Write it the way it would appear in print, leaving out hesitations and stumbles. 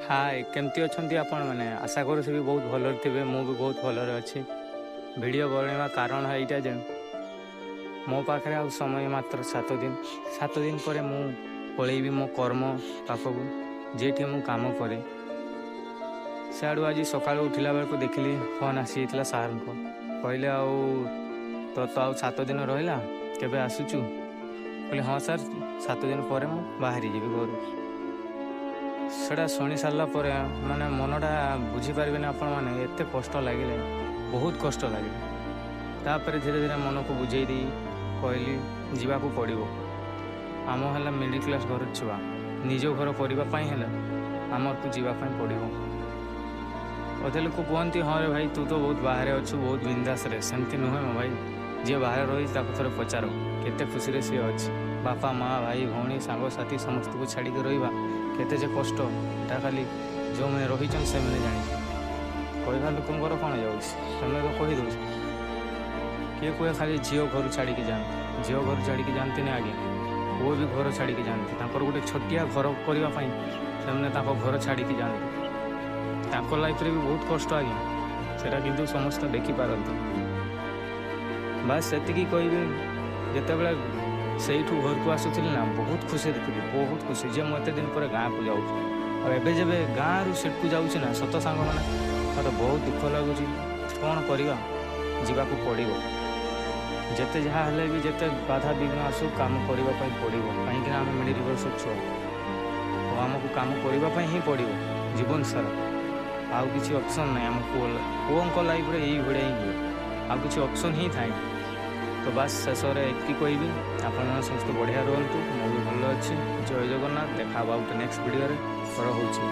हाय केमती अच्छी आपण मैंने आशा करूँ बहुत भल थे मु भी बहुत भलरे अच्छी वीडियो बनवा कारण है यहाँ जे मो पाखे आ समय मात्र 7 दिन पर मु पलैबी मो कर्म पाखक जेठी मु काम करे सियाड़ू आज सकाळु उठिला बेलू देखिली फोन आसी सार को कहले तो आउ 7 दिन रहा केबे आसुचु कहले हाँ सर 7 दिन पर मु बाहरी जीवी घर सेटा शुणी सारा माने मनटा बुझीपारे आपण मैंने एत कष्ट लगे बहुत कष्ट लगे तापर धीरे धीरे मन को बुझे दी कहली जावाक पड़ो आम है मिडिल क्लास घर छुआ निज घर करने आमर को जावाई पड़ो अधे लोग कहते हाँ रे भाई तू तो बहुत बाहर अच्छु बहुत बिंदास रे सेमती नुहे मो भाई जी बाहर रही थे पचार केते खुशी सी अच्छी बापा माँ भाई भौणी सांगसाथी समस्त को छाड़ी रहा केते जे कष्ट एटा खाली जो मैंने रही से मैंने जानी कहवा लोकर कौन जाने तो कहीदे किए कहे खाली झील घर छाड़ी जाते झील घर छाड़ी जाते नहीं आगे पुओ भी घर छाड़ी जाते गोटे छोटिया घर करने से घर छाड़ी जाते लाइफ रे भी बहुत कष्ट आज्ञा सेटा किंतु समस्त देखिपारती बास से कहबी जिते से घर को आसुली ना बहुत खुशी देखी बहुत खुशी जे मुझे दिन पर गाँव को जाऊँ जब गाँव रु सेट को जाऊँ ना सत सांग मैंने मत बहुत दुख लगुच कौन करवा जावाक पड़ो जिते जहाँ हेल्ले भी जिते बाधा विघ्न आसू कम करने पड़ो कहीं आम मिडिल क्लास छुआ तो आमको कम करने ही पड़ो जीवन सारा आउ किसी ऑप्शन ना आम पुओं लाइफ रे यही भाया ही हुए आउ किसी ऑप्शन ही थाए तो बस शेष में एति कहबी आपण समस्त बढ़िया रुहतु मु भी भल अच्छी जय जगन्नाथ देखा गोटे नेक्स्ट वीडियो रे रहुछि।